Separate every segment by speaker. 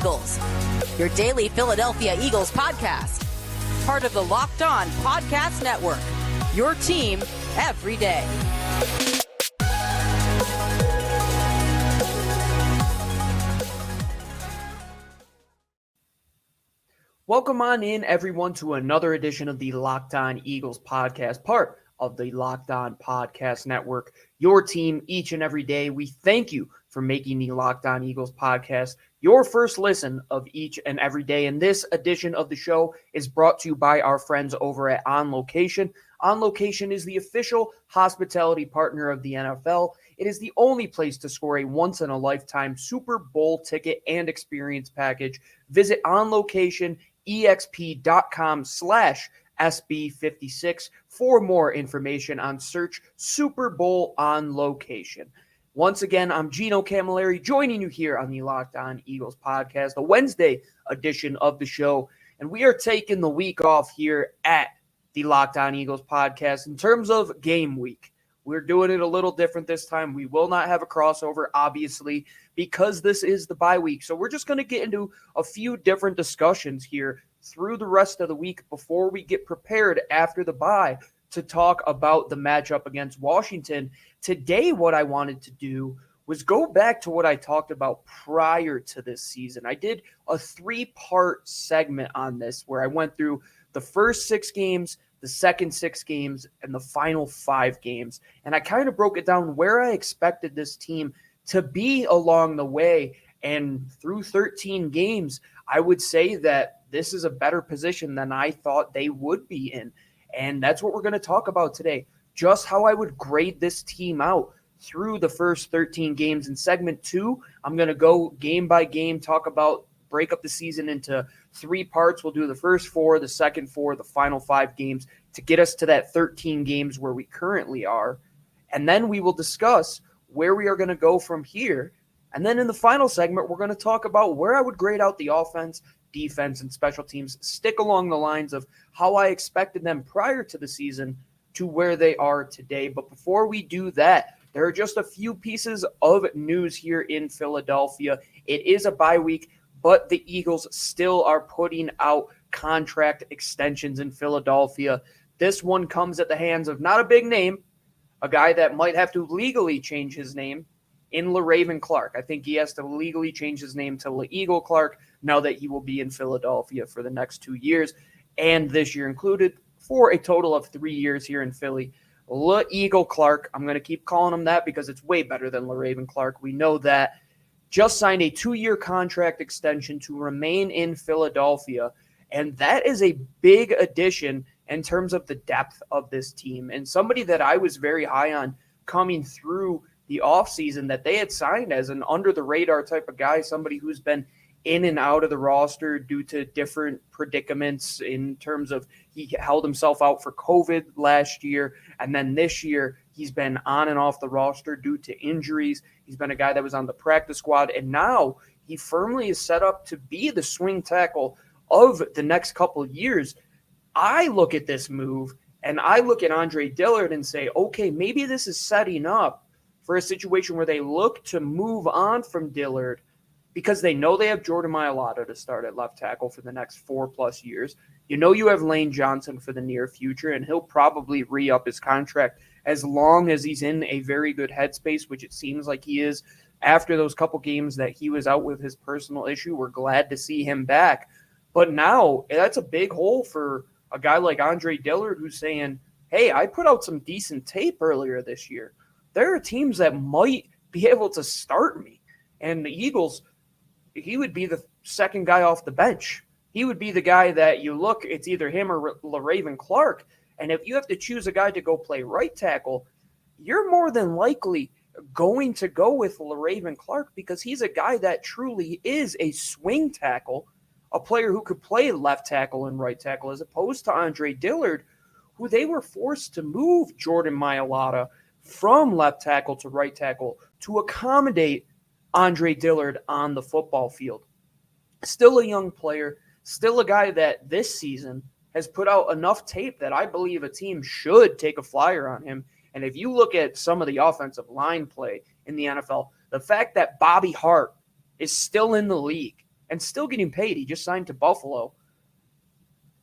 Speaker 1: Eagles, your daily Philadelphia Eagles podcast. Part of the Locked On Podcast Network, your team every day.
Speaker 2: Welcome on in, everyone, to another edition of the Locked On Eagles podcast, part of the Locked On Podcast Network, your team each and every day. We thank you for making the Locked On Eagles podcast your first listen of each and every day. And this edition of the show is brought to you by our friends over at On Location. On Location is the official hospitality partner of the NFL. It is the only place to score a once-in-a-lifetime Super Bowl ticket and experience package. Visit onlocationexp.com/SB56 for more information on search Super Bowl On Location. Once again, I'm Gino Cammilleri, joining you here on the Locked On Eagles podcast, the Wednesday edition of the show. And we are taking the week off here at the Locked On Eagles podcast in terms of game week. We're doing it a little different this time. We will not have a crossover, obviously, because this is the bye week. So we're just going to get into a few different discussions here through the rest of the week before we get prepared after the bye to talk about the matchup against Washington. Today, what I wanted to do was go back to what I talked about prior to this season. I did a 3-part segment on this where I went through the first 6 games, the second 6 games, and the final 5 games. And I kind of broke it down where I expected this team to be along the way. And through 13 games, I would say that this is a better position than I thought they would be in. And that's what we're going to talk about today, just how I would grade this team out through the first 13 games. In segment 2, I'm going to go game by game, break up the season into 3 parts. We'll do the first 4, the second 4, the final 5 games to get us to that 13 games where we currently are. And then we will discuss where we are going to go from here. And then in the final segment, we're going to talk about where I would grade out the offense, defense, and special teams, stick along the lines of how I expected them prior to the season to where they are today. But before we do that, there are just a few pieces of news here in Philadelphia. It is a bye week, but the Eagles still are putting out contract extensions in Philadelphia. This one comes at the hands of not a big name, a guy that might have to legally change his name, in LaRaven Clark. I think he has to legally change his name to LaEagle Clark now that he will be in Philadelphia for the next 2 years, and this year included, for a total of 3 years here in Philly. LaEagle Clark, I'm going to keep calling him that because it's way better than LaRaven Clark. We know that. Just signed a 2-year contract extension to remain in Philadelphia, and that is a big addition in terms of the depth of this team, and somebody that I was very high on coming through the offseason that they had signed as an under-the-radar type of guy, somebody who's been in and out of the roster due to different predicaments in terms of he held himself out for COVID last year, and then this year he's been on and off the roster due to injuries. He's been a guy that was on the practice squad, and now he firmly is set up to be the swing tackle of the next couple of years. I look at this move, and I look at Andre Dillard and say, okay, maybe this is setting up for a situation where they look to move on from Dillard because they know they have Jordan Mailata to start at left tackle for the next 4+ years. You know you have Lane Johnson for the near future, and he'll probably re-up his contract as long as he's in a very good headspace, which it seems like he is. After those couple games that he was out with his personal issue, we're glad to see him back. But now that's a big hole for a guy like Andre Dillard who's saying, hey, I put out some decent tape earlier this year. There are teams that might be able to start me. And the Eagles, he would be the second guy off the bench. He would be the guy that you look, it's either him or LaRaven Clark. And if you have to choose a guy to go play right tackle, you're more than likely going to go with LaRaven Clark because he's a guy that truly is a swing tackle, a player who could play left tackle and right tackle, as opposed to Andre Dillard, who they were forced to move Jordan Mailata from left tackle to right tackle to accommodate Andre Dillard on the football field. Still a young player, still a guy that this season has put out enough tape that I believe a team should take a flyer on him. And if you look at some of the offensive line play in the NFL, the fact that Bobby Hart is still in the league, and still getting paid. He just signed to Buffalo.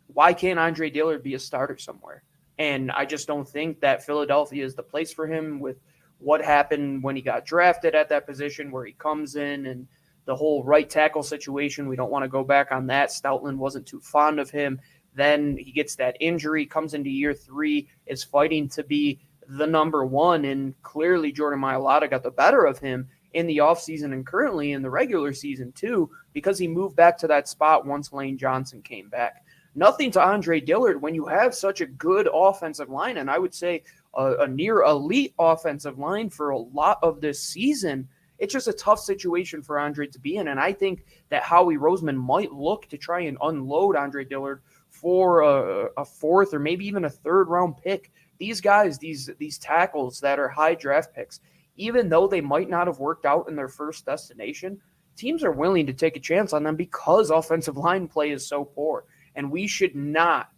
Speaker 2: Why can't Andre Dillard be a starter somewhere? And I just don't think that Philadelphia is the place for him with what happened when he got drafted at that position, where he comes in and the whole right tackle situation. We don't want to go back on that. Stoutland wasn't too fond of him. Then he gets that injury, comes into year 3, is fighting to be the number 1, and clearly Jordan Mailata got the better of him in the offseason and currently in the regular season too, because he moved back to that spot once Lane Johnson came back. Nothing to Andre Dillard when you have such a good offensive line, and I would say a near elite offensive line for a lot of this season. It's just a tough situation for Andre to be in, and I think that Howie Roseman might look to try and unload Andre Dillard for a 4th or maybe even a 3rd round pick. These guys, these tackles that are high draft picks, even though they might not have worked out in their first destination, teams are willing to take a chance on them because offensive line play is so poor. And we should not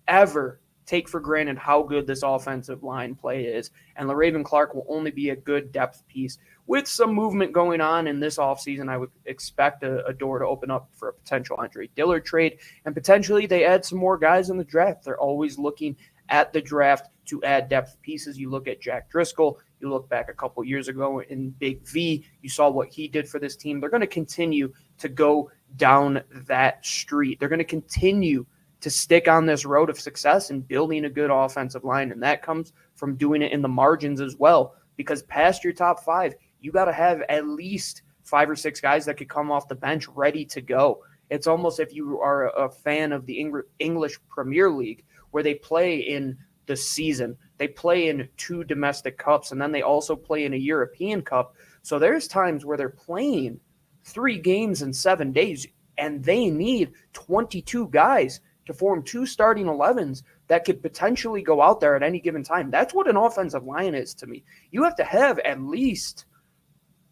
Speaker 2: ever take for granted how good this offensive line play is. And LaRaven Clark will only be a good depth piece. With some movement going on in this offseason, I would expect a door to open up for a potential Andre Dillard trade. And potentially they add some more guys in the draft. They're always looking at the draft to add depth pieces. You look at Jack Driscoll. You look back a couple years ago in Big V. You saw what he did for this team. They're going to continue to go down that street. They're going to continue to stick on this road of success and building a good offensive line, and that comes from doing it in the margins as well, because past your top 5, you got to have at least 5 or 6 guys that could come off the bench ready to go. It's almost if you are a fan of the English Premier League, where they play in the season. They play in 2 domestic cups, and then they also play in a European Cup. So there's times where they're playing 3 games in 7 days, and they need 22 guys to form 2 starting 11s that could potentially go out there at any given time. That's what an offensive line is to me. You have to have at least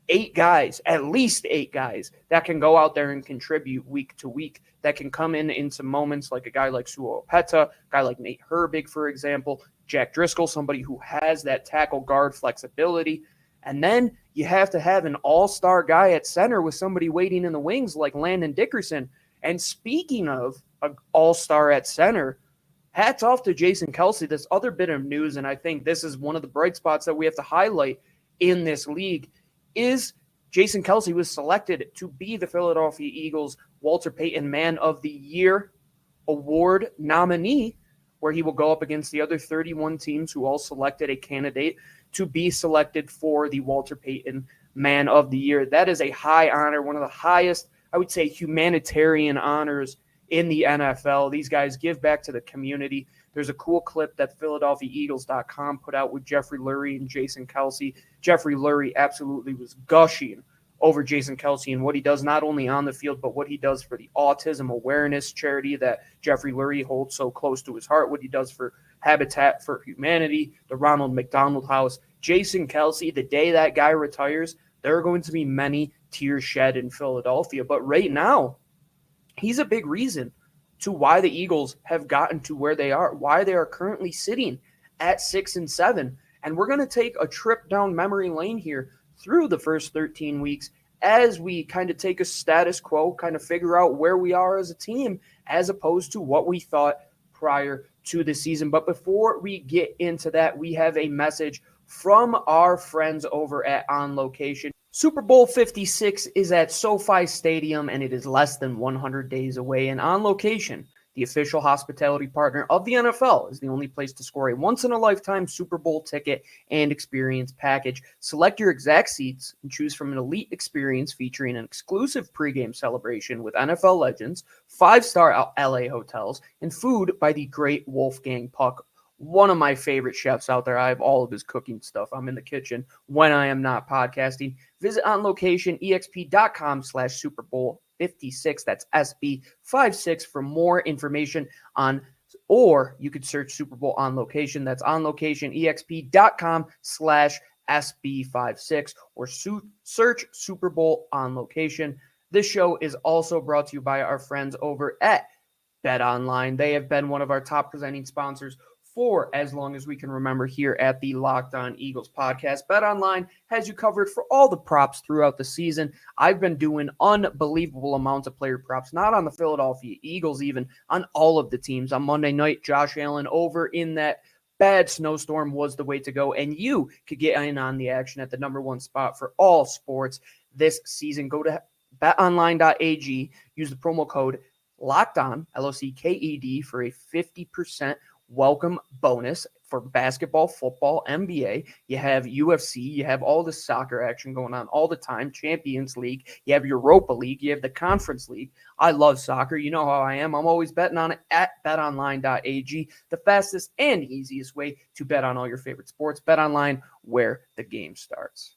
Speaker 2: 8 guys that can go out there and contribute week to week, that can come in some moments, like a guy like Suo Opeta, a guy like Nate Herbig, for example, Jack Driscoll, somebody who has that tackle guard flexibility. And then you have to have an all-star guy at center with somebody waiting in the wings like Landon Dickerson. And speaking of an all-star at center, hats off to Jason Kelce. This other bit of news, and I think this is one of the bright spots that we have to highlight in this league, is Jason Kelce was selected to be the Philadelphia Eagles Walter Payton Man of the Year award nominee, where he will go up against the other 31 teams who all selected a candidate to be selected for the Walter Payton Man of the Year. That is a high honor, one of the highest, I would say, humanitarian honors in the NFL. These guys give back to the community. There's a cool clip that PhiladelphiaEagles.com put out with Jeffrey Lurie and Jason Kelce. Jeffrey Lurie absolutely was gushing over Jason Kelce and what he does not only on the field, but what he does for the autism awareness charity that Jeffrey Lurie holds so close to his heart, what he does for Habitat for Humanity, the Ronald McDonald House. Jason Kelce, the day that guy retires, there are going to be many tears shed in Philadelphia. But right now, he's a big reason to why the Eagles have gotten to where they are, why they are currently sitting at 6-7. And we're going to take a trip down memory lane here through the first 13 weeks as we kind of take a status quo, kind of figure out where we are as a team as opposed to what we thought prior to the season. But before we get into that, we have a message from our friends over at On Location. Super Bowl 56 is at SoFi Stadium, and it is less than 100 days away. And On Location, the official hospitality partner of the NFL, is the only place to score a once-in-a-lifetime Super Bowl ticket and experience package. Select your exact seats and choose from an elite experience featuring an exclusive pregame celebration with NFL legends, 5-star LA hotels, and food by the great Wolfgang Puck, one of my favorite chefs out there. I have all of his cooking stuff. I'm in the kitchen when I am not podcasting. Visit onlocationexp.com/Super Bowl 56. That's SB56 for more information on, or you could search Super Bowl On Location. That's onlocationexp.com/SB56 or search Super Bowl On Location. This show is also brought to you by our friends over at Bet Online. They have been one of our top presenting sponsors for as long as we can remember here at the Locked On Eagles podcast. BetOnline has you covered for all the props throughout the season. I've been doing unbelievable amounts of player props, not on the Philadelphia Eagles, even on all of the teams. On Monday night, Josh Allen over in that bad snowstorm was the way to go, and you could get in on the action at the number one spot for all sports this season. Go to betonline.ag, use the promo code LOCKEDON, LOCKED, for a 50% welcome bonus for basketball, football, NBA. You have UFC, you have all the soccer action going on all the time, Champions League, you have Europa League, you have the Conference League. I love soccer. You know how I am. I'm always betting on it at betonline.ag, the fastest and easiest way to bet on all your favorite sports. BetOnline, where the game starts.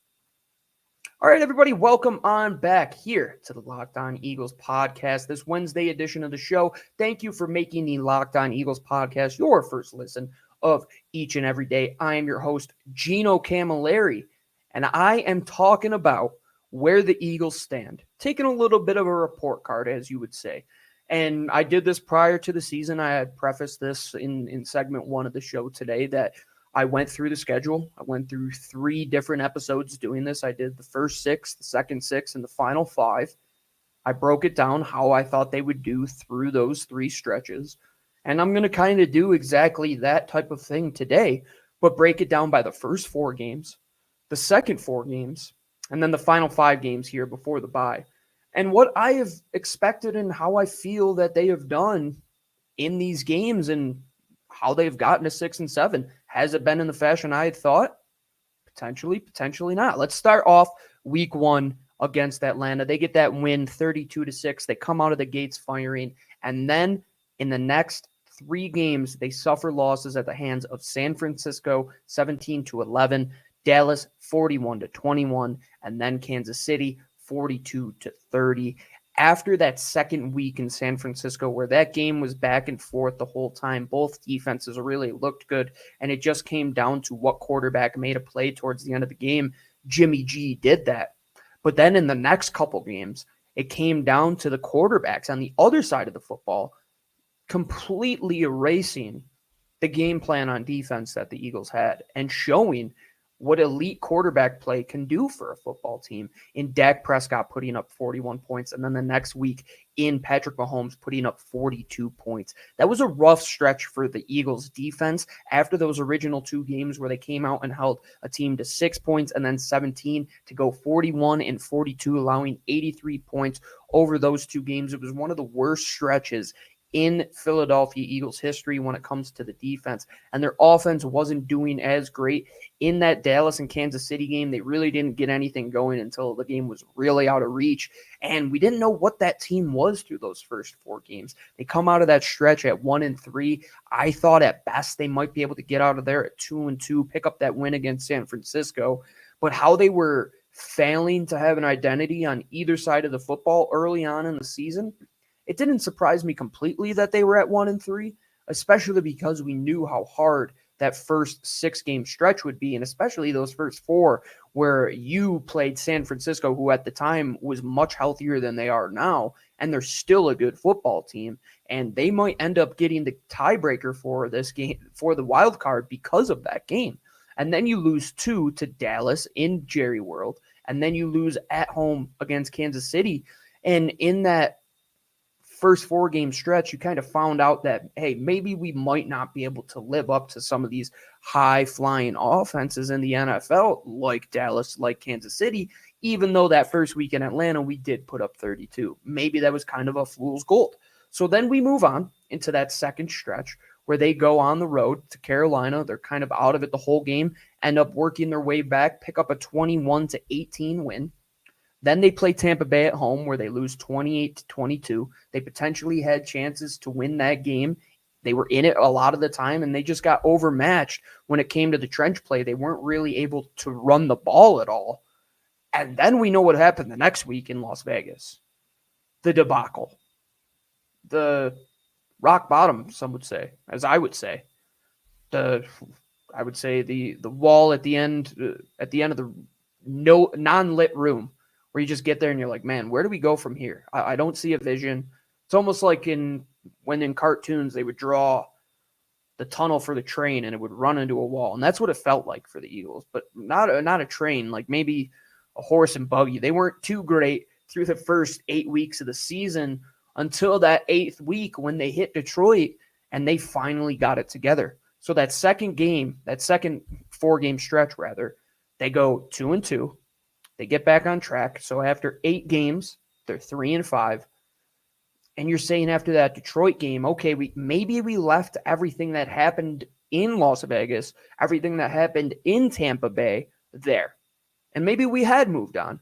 Speaker 2: All right, everybody, welcome on back here to the Locked On Eagles podcast, this Wednesday edition of the show. Thank you for making the Locked On Eagles podcast your first listen of each and every day. I am your host, Gino Cammilleri, and I am talking about where the Eagles stand, taking a little bit of a report card, as you would say. And I did this prior to the season. I had prefaced this in segment one of the show today that I went through the schedule. I went through 3 different episodes doing this. I did the first 6, the second 6, and the final 5. I broke it down how I thought they would do through those 3 stretches. And I'm going to kind of do exactly that type of thing today, but break it down by the first 4 games, the second 4 games, and then the final 5 games here before the bye. And what I have expected and how I feel that they have done in these games and how they've gotten to 6 and 7. Has it been in the fashion I had thought? Potentially, potentially not. Let's start off week 1 against Atlanta. They get that win 32-6. They come out of the gates firing. And then in the next 3 games, they suffer losses at the hands of San Francisco 17-11, Dallas 41-21, and then Kansas City 42-30. After that second week in San Francisco, where that game was back and forth the whole time, both defenses really looked good, and it just came down to what quarterback made a play towards the end of the game. Jimmy G did that. But then in the next couple games, it came down to the quarterbacks on the other side of the football completely erasing the game plan on defense that the Eagles had and showing what elite quarterback play can do for a football team, in Dak Prescott putting up 41 points, and then the next week in Patrick Mahomes putting up 42 points. That was a rough stretch for the Eagles defense after those original 2 games where they came out and held a team to 6 points and then 17 to go 41 and 42, allowing 83 points over those 2 games. It was one of the worst stretches in Philadelphia Eagles history when it comes to the defense, and their offense wasn't doing as great in that Dallas and Kansas City game. They really didn't get anything going until the game was really out of reach, and we didn't know what that team was through those first 4 games. They come out of that stretch at 1-3. I thought at best they might be able to get out of there at 2-2, pick up that win against San Francisco, but how they were failing to have an identity on either side of the football early on in the season, it didn't surprise me completely that they were at 1-3, especially because we knew how hard that first 6-game stretch would be, and especially those first 4 where you played San Francisco, who at the time was much healthier than they are now, and they're still a good football team, and they might end up getting the tiebreaker for this game, for the wild card, because of that game. And then you lose 2 to Dallas in Jerry World, and then you lose at home against Kansas City, and in that first 4-game stretch, you kind of found out that, hey, maybe we might not be able to live up to some of these high-flying offenses in the NFL, like Dallas, like Kansas City, even though that first week in Atlanta, we did put up 32. Maybe that was kind of a fool's gold. So then we move on into that second stretch where they go on the road to Carolina. They're kind of out of it the whole game, end up working their way back, pick up a 21-18 win. Then they play Tampa Bay at home, where they lose 28-22. They potentially had chances to win that game. They were in it a lot of the time, and they just got overmatched when it came to the trench play. They weren't really able to run the ball at all. And then we know what happened the next week in Las Vegas. The debacle. The rock bottom, some would say, as I would say. The wall at the end of the non-lit room, where you just get there and you're like, man, where do we go from here? I don't see a vision. It's almost like when in cartoons they would draw the tunnel for the train and it would run into a wall. And that's what it felt like for the Eagles, but not a train, like maybe a horse and buggy. They weren't too great through the first 8 weeks of the season until that 8th week when they hit Detroit and they finally got it together. So that second 4-game stretch rather, they go 2-2. They get back on track. So after 8 games, they're 3-5. And you're saying after that Detroit game, okay, maybe we left everything that happened in Las Vegas, everything that happened in Tampa Bay there. And maybe we had moved on.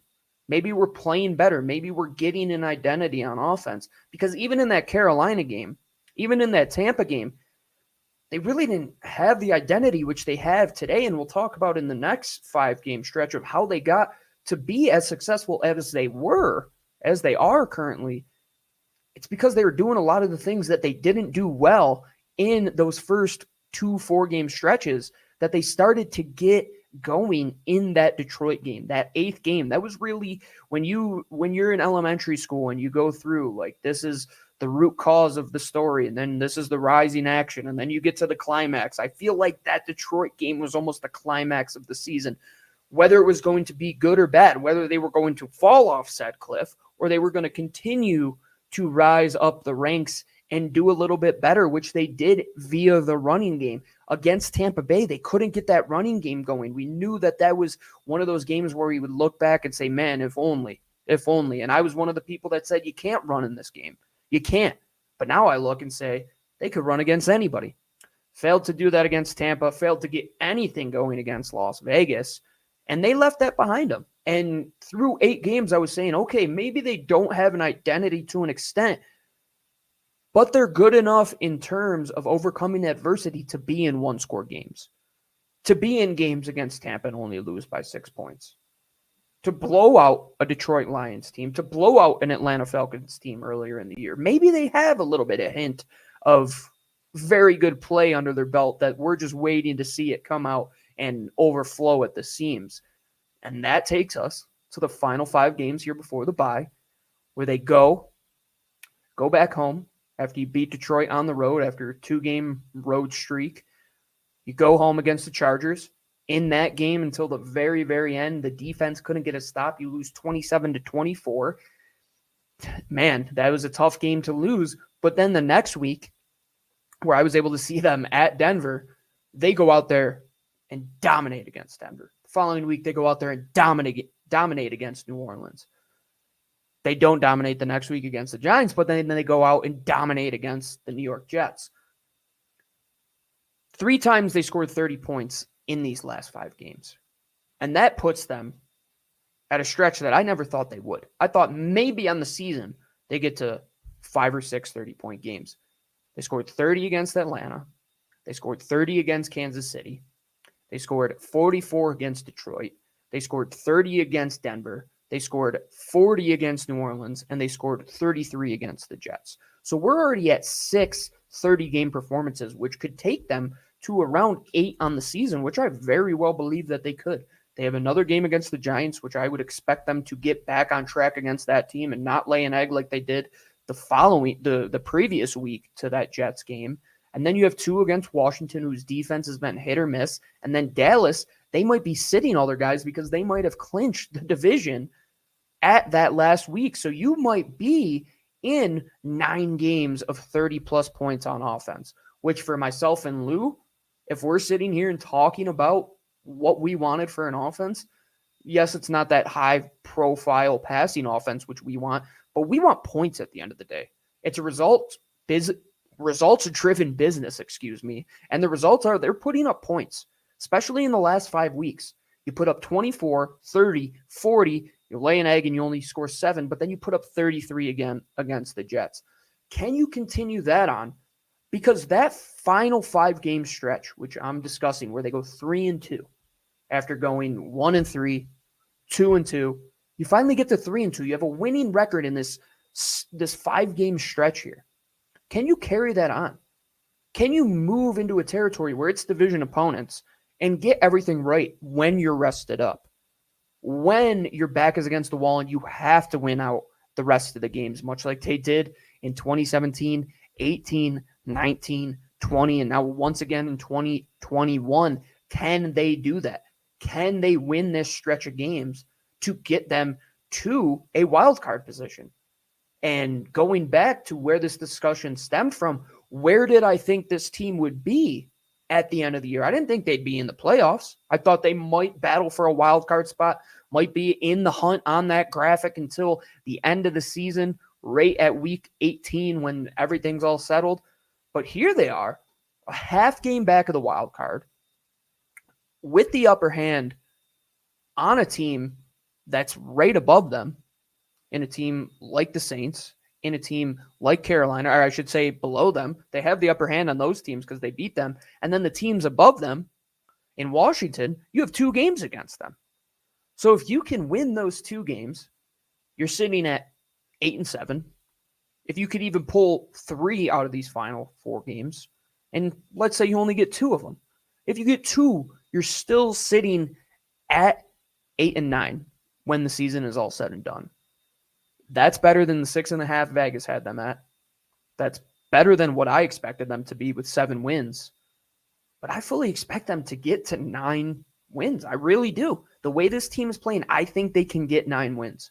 Speaker 2: Maybe we're playing better. Maybe we're getting an identity on offense. Because even in that Carolina game, even in that Tampa game, they really didn't have the identity which they have today. And we'll talk about in the next 5-game stretch of how they got to be as successful as they are currently. It's because they were doing a lot of the things that they didn't do well in those first 2 4-game stretches that they started to get going in that Detroit game, that 8th game. That was really when you're in elementary school and you go through, like, this is the root cause of the story, and then this is the rising action, and then you get to the climax. I feel like that Detroit game was almost the climax of the season, whether it was going to be good or bad, whether they were going to fall off said cliff or they were going to continue to rise up the ranks and do a little bit better, which they did via the running game. Against Tampa Bay, they couldn't get that running game going. We knew that was one of those games where we would look back and say, man, if only. And I was one of the people that said, you can't run in this game. You can't. But now I look and say, they could run against anybody. Failed to do that against Tampa, failed to get anything going against Las Vegas, and they left that behind them. And through 8 games, I was saying, okay, maybe they don't have an identity to an extent, but they're good enough in terms of overcoming adversity to be in 1-score games, to be in games against Tampa and only lose by 6 points, to blow out a Detroit Lions team, to blow out an Atlanta Falcons team earlier in the year. Maybe they have a little bit of hint of very good play under their belt that we're just waiting to see it come out and overflow at the seams. And that takes us to the final 5 games here before the bye, where they go back home after you beat Detroit on the road after a 2-game road streak. You go home against the Chargers. In that game until the very, very end, the defense couldn't get a stop. You lose 27-24. Man, that was a tough game to lose. But then the next week, where I was able to see them at Denver, they go out there and dominate against Denver. The following week, they go out there and dominate against New Orleans. They don't dominate the next week against the Giants, but then they go out and dominate against the New York Jets. 3 times they scored 30 points in these last 5 games. And that puts them at a stretch that I never thought they would. I thought maybe on the season they get to 5 or 6 30-point games. They scored 30 against Atlanta. They scored 30 against Kansas City. They scored 44 against Detroit. They scored 30 against Denver. They scored 40 against New Orleans, and they scored 33 against the Jets. So we're already at 6 30-game performances, which could take them to around 8 on the season, which I very well believe that they could. They have another game against the Giants, which I would expect them to get back on track against that team and not lay an egg like they did the previous week to that Jets game. And then you have 2 against Washington, whose defense has been hit or miss. And then Dallas, they might be sitting all their guys because they might have clinched the division at that last week. So you might be in 9 games of 30-plus points on offense, which for myself and Lou, if we're sitting here and talking about what we wanted for an offense, yes, it's not that high-profile passing offense, which we want, but we want points at the end of the day. It's a results-driven business, and the results are they're putting up points, especially in the last 5 weeks. You put up 24, 30, 40, you lay an egg and you only score 7, but then you put up 33 again against the Jets. Can you continue that on? Because that final 5-game stretch, which I'm discussing, where they go 3-2 after going 1-3, 2-2, you finally get to 3-2. You have a winning record in this 5-game stretch here. Can you carry that on? Can you move into a territory where it's division opponents and get everything right when you're rested up? When your back is against the wall and you have to win out the rest of the games, much like they did in 2017, 18, 19, 20 and now once again in 2021. Can they do that? Can they win this stretch of games to get them to a wild card position? And going back to where this discussion stemmed from, where did I think this team would be at the end of the year? I didn't think they'd be in the playoffs. I thought they might battle for a wild card spot, might be in the hunt on that graphic until the end of the season, right at week 18 when everything's all settled. But here they are, a half game back of the wild card, with the upper hand on a team that's right above them, in a team like the Saints, in a team like Carolina, or I should say below them. They have the upper hand on those teams because they beat them. And then the teams above them in Washington, you have 2 games against them. So if you can win those 2 games, you're sitting at 8-7. If you could even pull 3 out of these final 4 games, and let's say you only get 2 of them. If you get 2, you're still sitting at 8-9 when the season is all said and done. That's better than the 6.5 Vegas had them at. That's better than what I expected them to be with 7 wins. But I fully expect them to get to 9 wins. I really do. The way this team is playing, I think they can get 9 wins.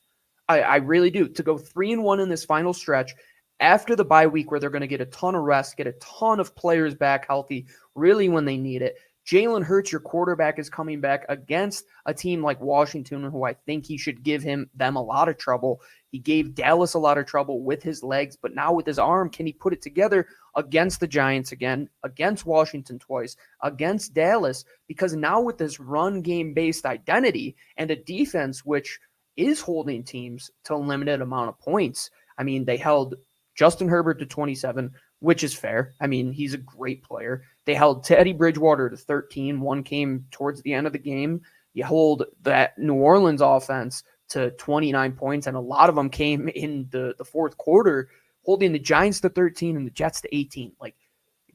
Speaker 2: I really do. To go 3-1 in this final stretch after the bye week where they're going to get a ton of rest, get a ton of players back healthy, really when they need it. Jalen Hurts, your quarterback, is coming back against a team like Washington, who I think he should give them a lot of trouble. He gave Dallas a lot of trouble with his legs, but now with his arm, can he put it together against the Giants again, against Washington twice, against Dallas? Because now with this run game-based identity and a defense which is holding teams to a limited amount of points. I mean, they held Justin Herbert to 27, which is fair. I mean, he's a great player. They held Teddy Bridgewater to 13. One came towards the end of the game. You hold that New Orleans offense to 29 points, and a lot of them came in the fourth quarter, holding the Giants to 13 and the Jets to 18. Like,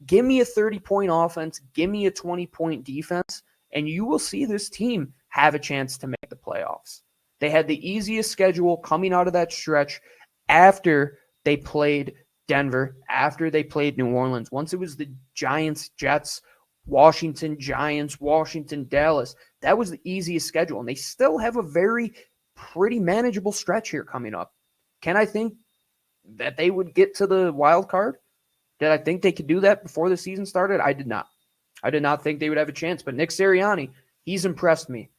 Speaker 2: give me a 30-point offense, give me a 20-point defense, and you will see this team have a chance to make the playoffs. They had the easiest schedule coming out of that stretch after they played Denver, after they played New Orleans. Once it was the Giants, Jets, Washington, Giants, Washington, Dallas, that was the easiest schedule. And they still have a pretty manageable stretch here coming up. Can I think that they would get to the wild card? Did I think they could do that before the season started? I did not. I did not think they would have a chance. But Nick Sirianni, he's impressed me.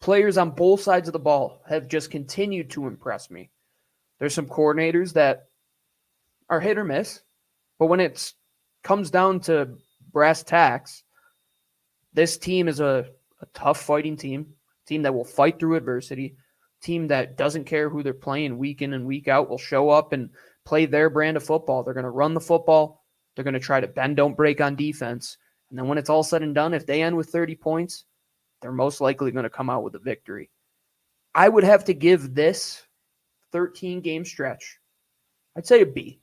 Speaker 2: Players on both sides of the ball have just continued to impress me. There's some coordinators that are hit or miss, but when it comes down to brass tacks, this team is a tough fighting team that will fight through adversity, team that doesn't care who they're playing week in and week out, will show up and play their brand of football. They're going to run the football. They're going to try to bend, don't break on defense. And then when it's all said and done, if they end with 30 points, they're most likely going to come out with a victory. I would have to give this 13-game stretch, I'd say a B,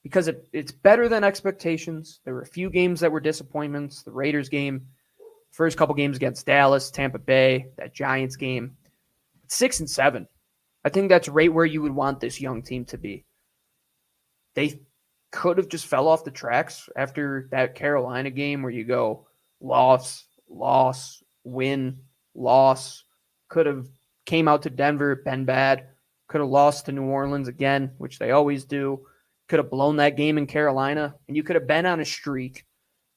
Speaker 2: because it's better than expectations. There were a few games that were disappointments. The Raiders game, first couple games against Dallas, Tampa Bay, that Giants game. 6-7. I think that's right where you would want this young team to be. They could have just fell off the tracks after that Carolina game where you go loss, win, loss. Could have came out to Denver, been bad. Could have lost to New Orleans again, which they always do. Could have blown that game in Carolina. And you could have been on a streak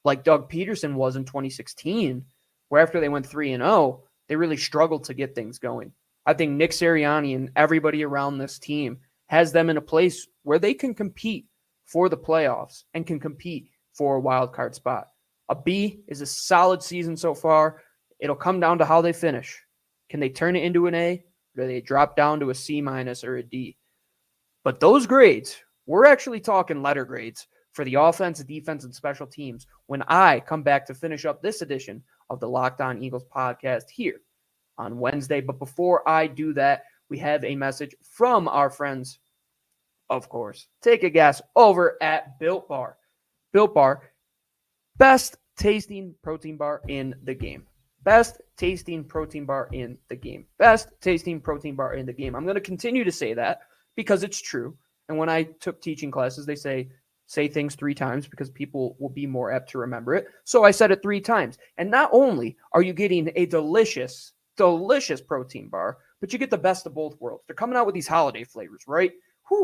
Speaker 2: like Doug Peterson was in 2016, where after they went 3-0, they really struggled to get things going. I think Nick Sirianni and everybody around this team has them in a place where they can compete for the playoffs and can compete for a wild card spot. A B is a solid season so far. It'll come down to how they finish. Can they turn it into an A, or do they drop down to a C- or a D? But those grades, we're actually talking letter grades for the offense, defense, and special teams when I come back to finish up this edition of the Locked On Eagles podcast here on Wednesday. But before I do that, we have a message from our friends, of course. Take a guess over at Built Bar. Built Bar, best tasting protein bar in the game. Best tasting protein bar in the game. Best tasting protein bar in the game. I'm going to continue to say that because it's true. And when I took teaching classes, they say say things 3 times because people will be more apt to remember it. So I said it 3 times. And not only are you getting a delicious protein bar, but you get the best of both worlds. They're coming out with these holiday flavors, right?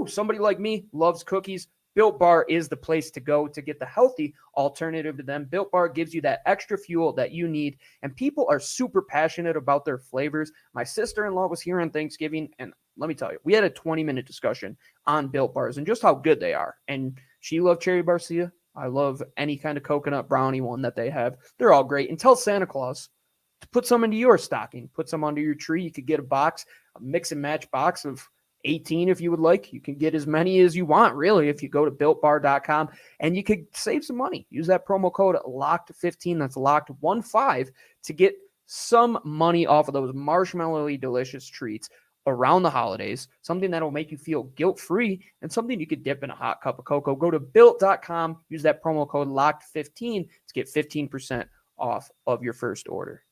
Speaker 2: Somebody like me loves cookies. Built Bar is the place to go to get the healthy alternative to them. Built Bar gives you that extra fuel that you need, and people are super passionate about their flavors. My sister-in-law was here on Thanksgiving, and let me tell you, we had a 20-minute discussion on Built Bars and just how good they are. And she loved Cherry Barcia. I love any kind of coconut brownie one that they have. They're all great. And tell Santa Claus to put some into your stocking. Put some under your tree. You could get a mix and match box of 18 if you would like. You can get as many as you want, really, if you go to builtbar.com, and you could save some money. Use that promo code LOCKED15, that's LOCKED15, to get some money off of those marshmallowy delicious treats around the holidays, something that'll make you feel guilt-free and something you could dip in a hot cup of cocoa. Go to built.com, use that promo code LOCKED15 to get 15% off of your first order.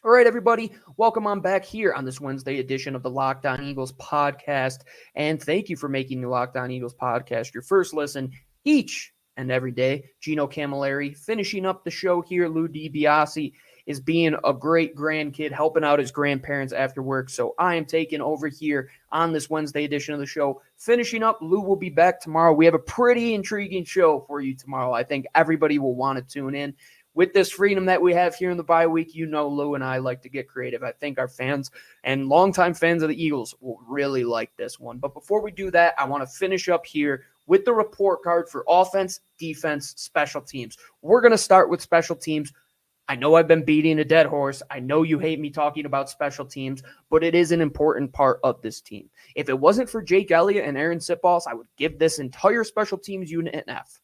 Speaker 2: All right, everybody, welcome on back here on this Wednesday edition of the Locked On Eagles podcast. And thank you for making the Locked On Eagles podcast your first listen each and every day. Gino Cammilleri finishing up the show here. Lou DiBiase is being a great grandkid, helping out his grandparents after work. So I am taking over here on this Wednesday edition of the show. Finishing up, Lou will be back tomorrow. We have a pretty intriguing show for you tomorrow. I think everybody will want to tune in. With this freedom that we have here in the bye week, Lou and I like to get creative. I think our fans and longtime fans of the Eagles will really like this one. But before we do that, I want to finish up here with the report card for offense, defense, special teams. We're going to start with special teams. I know I've been beating a dead horse. I know you hate me talking about special teams, but it is an important part of this team. If it wasn't for Jake Elliott and Aaron Sitboss, I would give this entire special teams unit an F.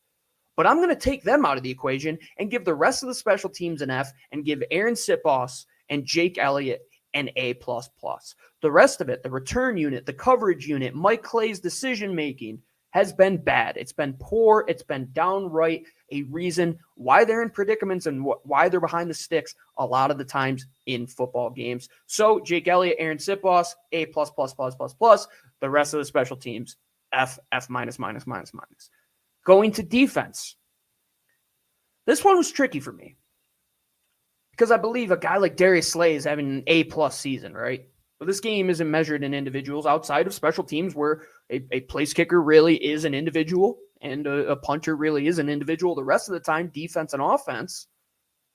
Speaker 2: But I'm going to take them out of the equation and give the rest of the special teams an F and give Aaron Sitboss and Jake Elliott an A++. The rest of it, the return unit, the coverage unit, Mike Clay's decision-making has been bad. It's been poor. It's been downright a reason why they're in predicaments and why they're behind the sticks a lot of the times in football games. So Jake Elliott, Aaron Sitboss, A+++++. The rest of the special teams, F, F-. Going to defense. This one was tricky for me because I believe a guy like Darius Slay is having an A+ season, right? But this game isn't measured in individuals outside of special teams where a place kicker really is an individual and a punter really is an individual. The rest of the time, defense and offense,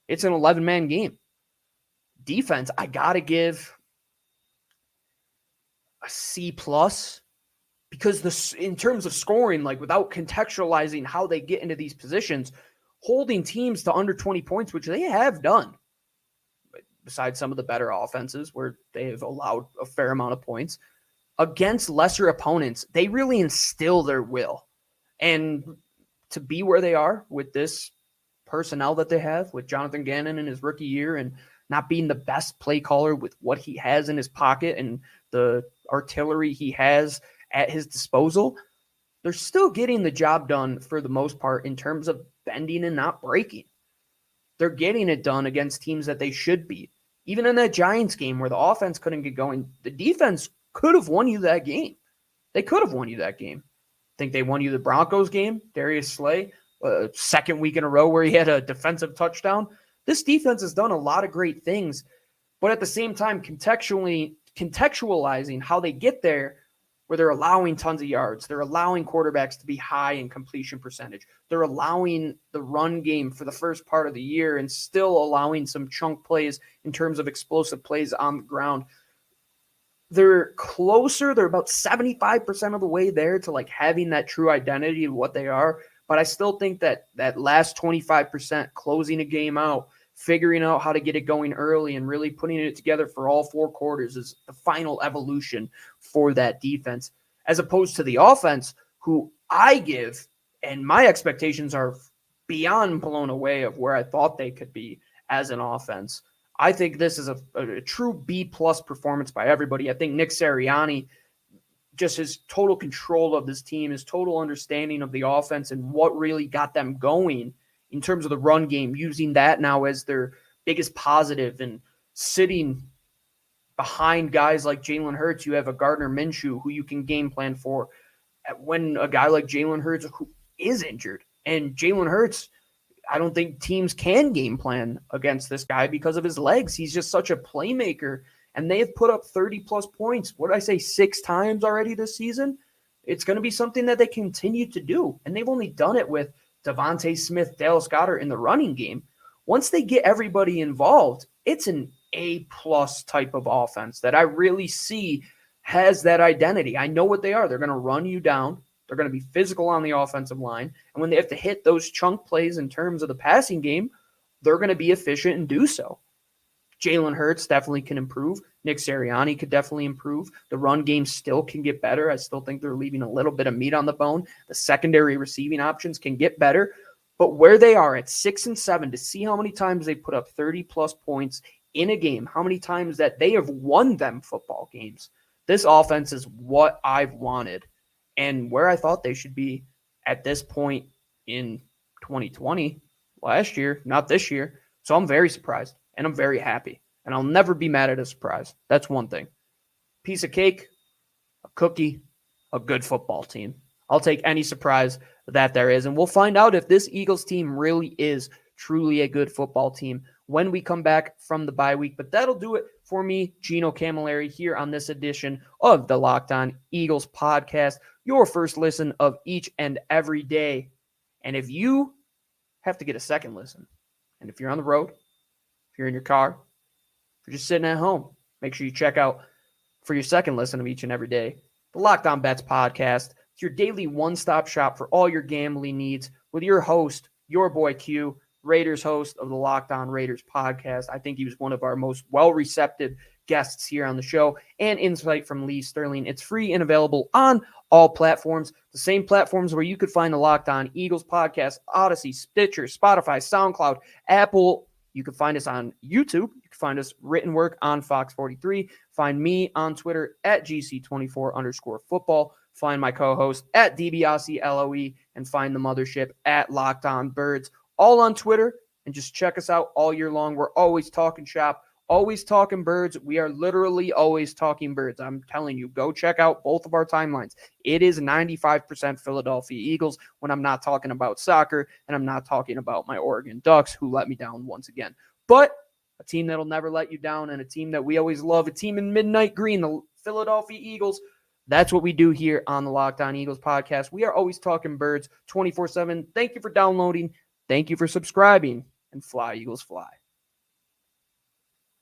Speaker 2: it's an 11-man game. Defense, I got to give a C+. Because in terms of scoring, like without contextualizing how they get into these positions, holding teams to under 20 points, which they have done, besides some of the better offenses where they have allowed a fair amount of points, against lesser opponents, they really instill their will. And to be where they are with this personnel that they have, with Jonathan Gannon in his rookie year and not being the best play caller with what he has in his pocket and the artillery he has at his disposal, they're still getting the job done for the most part in terms of bending and not breaking. They're getting it done against teams that they should beat. Even in that Giants game where the offense couldn't get going, the defense could have won you that game. They could have won you that game. I think they won you the Broncos game. Darius Slay, second week in a row where he had a defensive touchdown. This defense has done a lot of great things, but at the same time, contextualizing how they get there, where they're allowing tons of yards. They're allowing quarterbacks to be high in completion percentage. They're allowing the run game for the first part of the year and still allowing some chunk plays in terms of explosive plays on the ground. They're closer. They're about 75% of the way there to like having that true identity of what they are. But I still think that last 25%, closing a game out, figuring out how to get it going early and really putting it together for all 4 quarters is the final evolution for that defense, as opposed to the offense, who I give, and my expectations are beyond blown away of where I thought they could be as an offense. I think this is a true B+ performance by everybody. I think Nick Sirianni, just his total control of this team, his total understanding of the offense and what really got them going in terms of the run game, using that now as their biggest positive and sitting behind guys like Jalen Hurts. You have a Gardner Minshew who you can game plan for. When a guy like Jalen Hurts, who is injured. And Jalen Hurts, I don't think teams can game plan against this guy because of his legs. He's just such a playmaker. And they have put up 30-plus points, what did I say, 6 times already this season? It's going to be something that they continue to do. And they've only done it with Devontae Smith, Dallas Goedert in the running game. Once they get everybody involved, it's an A-plus type of offense that I really see has that identity. I know what they are. They're going to run you down. They're going to be physical on the offensive line. And when they have to hit those chunk plays in terms of the passing game, they're going to be efficient and do so. Jalen Hurts definitely can improve. Nick Sirianni could definitely improve. The run game still can get better. I still think they're leaving a little bit of meat on the bone. The secondary receiving options can get better. But where they are at 6-7, to see how many times they put up 30-plus points in a game, how many times that they have won them football games, this offense is what I've wanted and where I thought they should be at this point in 2020, last year, not this year. So I'm very surprised, and I'm very happy, and I'll never be mad at a surprise. That's one thing. Piece of cake, a cookie, a good football team. I'll take any surprise that there is, and we'll find out if this Eagles team really is truly a good football team when we come back from the bye week. But that'll do it for me, Gino Cammilleri, here on this edition of the Locked On Eagles podcast, your first listen of each and every day. And if you have to get a second listen, and if you're on the road, if you're in your car, if you're just sitting at home, make sure you check out for your second listen of each and every day, the Locked On Bets podcast. It's your daily one-stop shop for all your gambling needs with your host, your boy Q, Raiders host of the Locked On Raiders podcast. I think he was one of our most well-recepted guests here on the show, and insight from Lee Sterling. It's free and available on all platforms, the same platforms where you could find the Locked On Eagles podcast: Odyssey, Stitcher, Spotify, SoundCloud, Apple. You can find us on YouTube. You can find us written work on Fox 43. Find me on Twitter at GC24_football. Find my co-host at DiBiase and find the mothership at Locked On Birds, all on Twitter. And just check us out all year long. We're always talking shop, always talking birds. We are literally always talking birds. I'm telling you, go check out both of our timelines. It is 95% Philadelphia Eagles when I'm not talking about soccer, and I'm not talking about my Oregon Ducks, who let me down once again. But a team that'll never let you down, and a team that we always love, a team in midnight green, the Philadelphia Eagles. That's what we do here on the Locked On Eagles podcast. We are always talking birds 24/7. Thank you for downloading. Thank you for subscribing. And fly, Eagles, fly.